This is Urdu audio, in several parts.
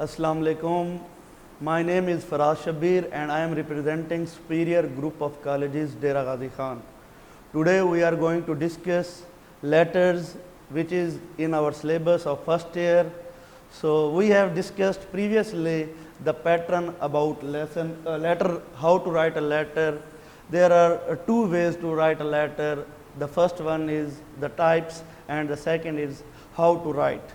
Assalamu alaikum. My name is Faraz Shabir and I am representing Superior Group of Colleges Dera Ghazi Khan. Today we are going to discuss letters which is in our syllabus of first year. So we have discussed previously the pattern about letter, how to write a letter. There are two ways to write a letter. The first one is the types and the second is how to write.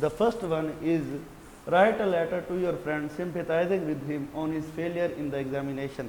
the first one is write a letter to your friend sympathizing with him on his failure in the examination,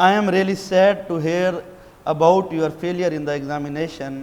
I am really sad to hear about your failure in the examination.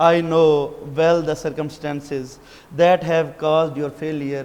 I know well the circumstances that have caused your failure.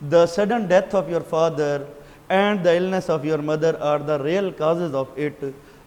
The sudden death of your father and the illness of your mother are the real causes of it.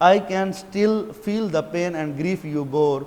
I can still feel the pain and grief you bore.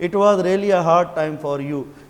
It was really a hard time for you.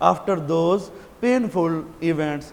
after those painful events.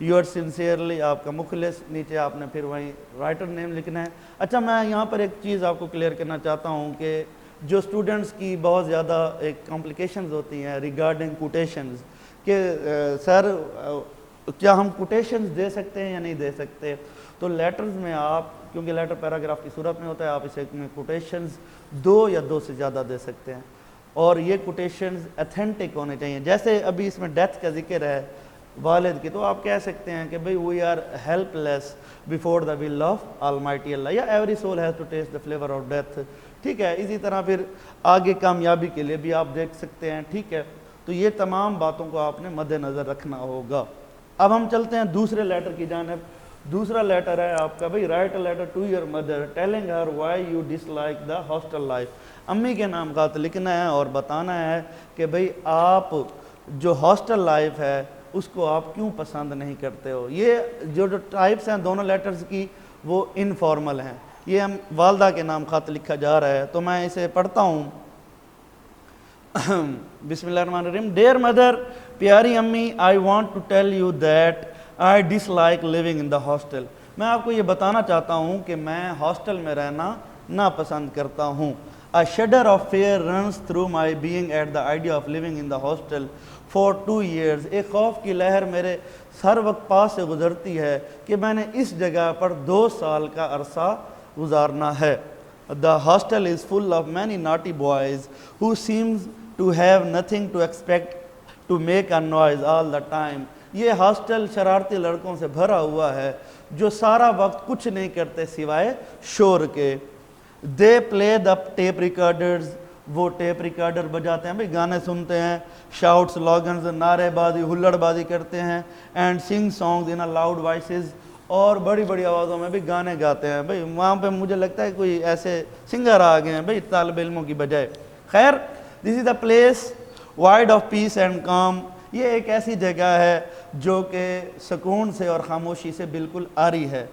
Your sincerely آپ کا مخلص، نیچے آپ نے پھر وہیں رائٹر نیم لکھنا ہے. اچھا میں یہاں پر ایک چیز آپ کو کلیئر کرنا چاہتا ہوں کہ جو اسٹوڈنٹس کی بہت زیادہ ایک کمپلیکیشنز ہوتی ہیں ریگارڈنگ کوٹیشنز کہ سر کیا ہم کوٹیشنز دے سکتے ہیں یا نہیں دے سکتے. تو لیٹرز میں آپ کیونکہ لیٹر پیراگراف کی صورت میں ہوتا ہے، آپ اسے میں کوٹیشنز 2 یا 2 سے زیادہ دے سکتے ہیں، اور یہ کوٹیشنز اتھینٹک ہونے چاہیے. جیسے ابھی اس میں ڈیتھ کا ذکر ہے والد کی، تو آپ کہہ سکتے ہیں کہ بھئی we are helpless before the will of Almighty Allah, یا every soul has to taste the flavour of death. ٹھیک ہے، اسی طرح پھر آگے کامیابی کے لیے بھی آپ دیکھ سکتے ہیں. ٹھیک ہے، تو یہ تمام باتوں کو آپ نے مد نظر رکھنا ہوگا. اب ہم چلتے ہیں دوسرے لیٹر کی جانب. دوسرا لیٹر ہے آپ کا بھئی write a letter to your mother telling her why you dislike the hostel life. امی کے نام خط لکھنا ہے اور بتانا ہے کہ بھئی آپ جو ہاسٹل لائف ہے اس کو آپ کیوں پسند نہیں کرتے ہو. یہ جو ٹائپس ہیں دونوں لیٹرز کی وہ انفارمل ہیں. یہ ہم والدہ کے نام خط لکھا جا رہا ہے، تو میں اسے پڑھتا ہوں. بسم اللہ الرحمن الرحیم. ڈیئر مدر، پیاری امی، I want to tell you that I dislike living in the hostel. میں آپ کو یہ بتانا چاہتا ہوں کہ میں ہاسٹل میں رہنا ناپسند کرتا ہوں. A shudder of fear runs through my being at the idea of living in the hostel for 2 years. ایک خوف کی لہر میرے ہر وقت پاس سے گزرتی ہے کہ میں نے اس جگہ پر 2 سال کا عرصہ گزارنا ہے. The hostel is full of many naughty boys who seems to have nothing to expect to make a noise all the time. یہ ہاسٹل شرارتی لڑکوں سے بھرا ہوا ہے جو سارا وقت کچھ نہیں کرتے سوائے شور کے. They play the tape recorders. وہ ٹیپ ریکارڈر بجاتے ہیں، بھئی گانے سنتے ہیں. شاؤٹ سلوگنز، نعرے بازی، ہلڑ بازی کرتے ہیں. اینڈ سنگ سانگز ان لاؤڈ وائسز، اور بڑی بڑی آوازوں میں بھی گانے گاتے ہیں. بھئی وہاں پہ مجھے لگتا ہے کوئی ایسے سنگر آ گئے ہیں بھئی طالب علموں کی بجائے. خیر، this is the place wide of peace and calm. یہ ایک ایسی جگہ ہے جو کہ سکون سے اور خاموشی سے بالکل عاری ہے.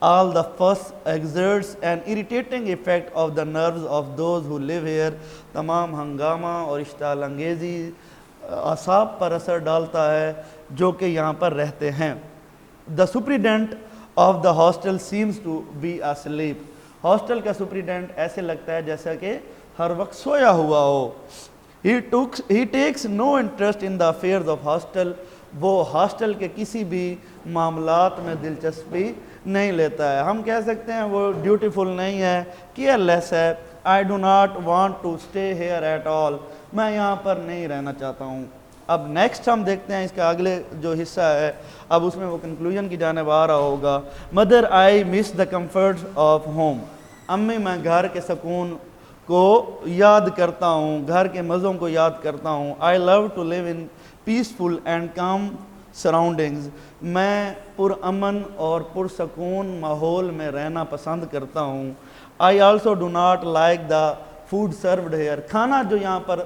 All the fuss exerts an irritating effect of the nerves of those who live here. تمام ہنگامہ اور اشتعال انگیزی اعصاب پر اثر ڈالتا ہے جو کہ یہاں پر رہتے ہیں. The superintendent of the hostel seems to be asleep. Hostel کا سپریڈنٹ ایسے لگتا ہے جیسا کہ ہر وقت سویا ہوا ہو. He takes no interest in the affairs of hostel. وہ ہاسٹل کے کسی بھی معاملات میں دلچسپی نہیں لیتا ہے. ہم کہہ سکتے ہیں وہ ڈیوٹیفل نہیں ہے، کیئر لیس ہے. I do not want to stay here at all. میں یہاں پر نہیں رہنا چاہتا ہوں. اب نیکسٹ ہم دیکھتے ہیں اس کا اگلے جو حصہ ہے، اب اس میں وہ کنکلوژن کی جانب آ رہا ہوگا. Mother I miss the comforts of home. امی میں گھر کے سکون کو یاد کرتا ہوں، گھر کے مزوں کو یاد کرتا ہوں. I love to live in peaceful and calm surroundings. میں پرامن اور پرسکون ماحول میں رہنا پسند کرتا ہوں. I also do not like the food served here. کھانا جو یہاں پر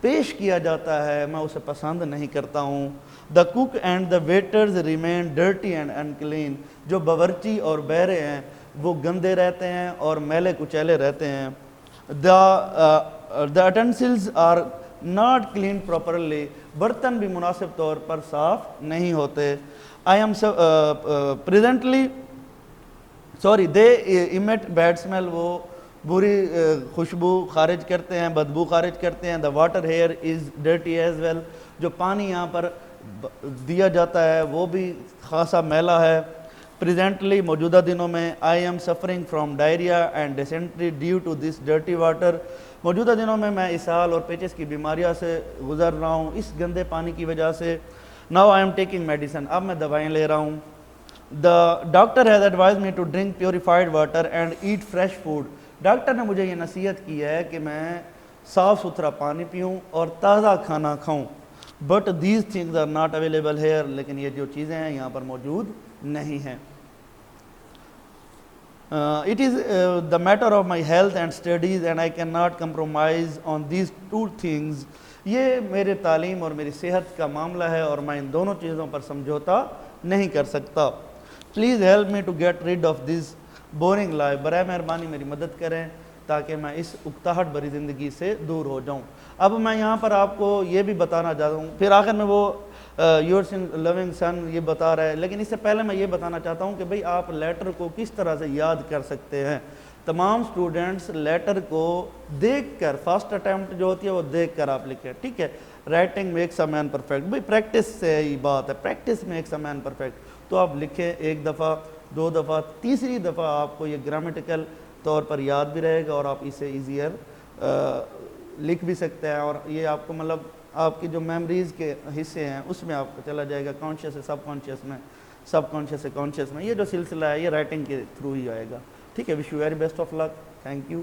پیش کیا جاتا ہے میں اسے پسند نہیں کرتا ہوں. The cook and the waiters remain dirty and unclean. جو باورچی اور بہرے ہیں وہ گندے رہتے ہیں اور میلے کچیلے رہتے ہیں. The utensils are not clean properly. برتن بھی مناسب طور پر صاف نہیں ہوتے. I am presently they emit bad smell. وہ بری خوشبو خارج کرتے ہیں، بدبو خارج کرتے ہیں. The water here is dirty as well. جو پانی یہاں پر دیا جاتا ہے وہ بھی خاصا میلا ہے. پریزنٹلی موجودہ دنوں میں I am suffering from diarrhoea and dysentery due to this dirty water. موجودہ دنوں میں میں اسہال اور پیچس کی بیماریوں سے گزر رہا ہوں اس گندے پانی کی وجہ سے. Now I am taking medicine. اب میں دوائیں لے رہا ہوں. The doctor has advise me to drink purified water and eat fresh food. Doctor نے مجھے یہ نصیحت کی ہے کہ میں صاف ستھرا پانی پیوں اور تازہ کھانا کھاؤں. But these things are not available here. لیکن یہ جو چیزیں ہیں یہاں پر موجود نہیں ہیں. It is the matter of my health and studies and I cannot compromise on these 2 things. یہ میرے تعلیم اور میری صحت کا معاملہ ہے اور میں ان دونوں چیزوں پر سمجھوتا نہیں کر سکتا. Please help me to get rid of this boring life. برائے مہربانی میری مدد کریں تاکہ میں اس اکتاہٹ بھری زندگی سے دور ہو جاؤں. اب میں یہاں پر آپ کو یہ بھی بتانا چاہتا ہوں، پھر آخر میں وہ یورس لونگ سن یہ بتا رہا ہے، لیکن اس سے پہلے میں یہ بتانا چاہتا ہوں کہ بھئی آپ لیٹر کو کس طرح سے یاد کر سکتے ہیں۔ تمام سٹوڈنٹس لیٹر کو دیکھ کر، فرسٹ اٹیمپٹ جو ہوتی ہے وہ دیکھ کر آپ لکھیں، ٹھیک ہے۔ Writing makes a man perfect, بھئی پریکٹس سے ہی بات ہے، practice makes a man perfect. تو آپ لکھیں ایک دفعہ، 2 دفعہ، تیسری دفعہ آپ کو یہ گرامیٹیکل طور پر یاد بھی رہے گا اور آپ اسے ایزیئر لکھ بھی سکتے ہیں، اور یہ آپ کو مطلب آپ کی جو میموریز کے حصے ہیں اس میں آپ کو چلا جائے گا، کانشیس سے سب کانشیس میں، سب کانشیس سے کانشیس میں۔ یہ جو سلسلہ ہے یہ رائٹنگ کے تھرو ہی آئے گا، ٹھیک ہے۔ Wish you very best of luck, thank you.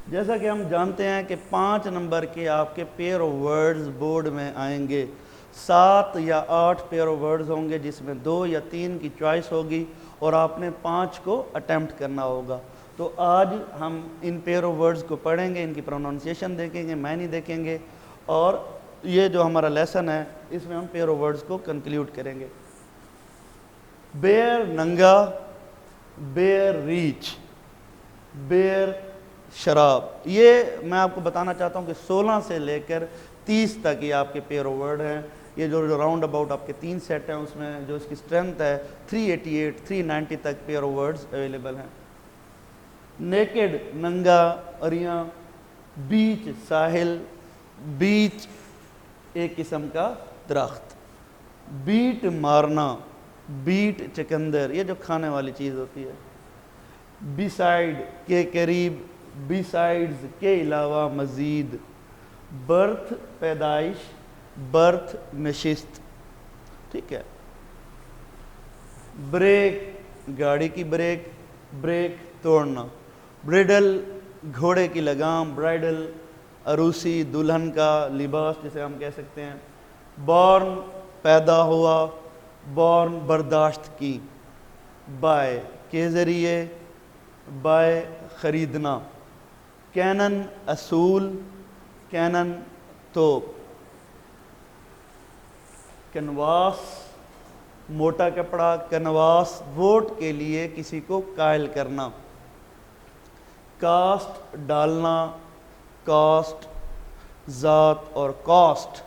جیسا کہ ہم جانتے ہیں کہ 5 نمبر کے آپ کے پیئر آف ورڈز بورڈ میں آئیں گے، 7 یا 8 پیئر آف ورڈز ہوں گے جس میں 2 یا 3 کی چوائس ہوگی اور آپ نے 5 کو اٹیمپٹ کرنا ہوگا۔ تو آج ہم ان پیئر آف ورڈز کو پڑھیں گے، ان کی پروننسیشن دیکھیں گے، معنی دیکھیں گے، اور یہ جو ہمارا لیسن ہے اس میں ہم پیئر آف ورڈز کو کنکلیوڈ کریں گے۔ بیئر ننگا، بیئر ریچ، بیئر شراب، یہ میں آپ کو بتانا چاہتا ہوں کہ 16 سے لے کر 30 تک یہ آپ کے پیئر آف ورڈ ہیں۔ یہ جو راؤنڈ اباؤٹ آپ کے 3 سیٹ ہیں اس میں جو اس کی اسٹرینتھ ہے 388 390 تک پیئر آف ورڈز اویلیبل ہیں۔ نیکڈ ننگا، اریاں، بیچ ساحل، بیچ ایک قسم کا درخت، بیٹ مارنا، بیٹ چکندر یہ جو کھانے والی چیز ہوتی ہے، بی سائڈ کے قریب، بی سائڈز کے علاوہ مزید، برتھ پیدائش، برتھ نشست، ٹھیک ہے۔ بریک گاڑی کی بریک، بریک توڑنا، بریڈل گھوڑے کی لگام، برائڈل عروسی دلہن کا لباس جسے ہم کہہ سکتے ہیں، بورن پیدا ہوا، بورن برداشت کی، بائے کے ذریعے، بائے خریدنا، کینن اصول، کینن توپ، کنواس موٹا کپڑا، کنواس ووٹ کے لیے کسی کو قائل کرنا، کاسٹ ڈالنا، کاسٹ ذات، اور کاسٹ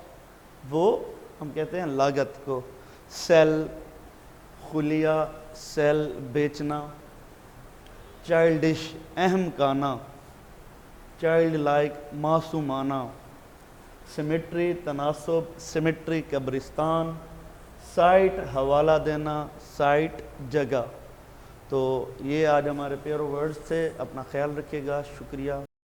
وہ ہم کہتے ہیں لاگت کو، سیل خلیہ، سیل بیچنا، چائلڈش اہم کانا، چائلڈ لائک معصومانہ، سیمیٹری تناسب، سیمیٹری قبرستان، سائٹ حوالہ دینا، سائٹ جگہ۔ تو یہ آج ہمارے پیئر آف ورڈز تھے، اپنا خیال رکھیے گا، شکریہ۔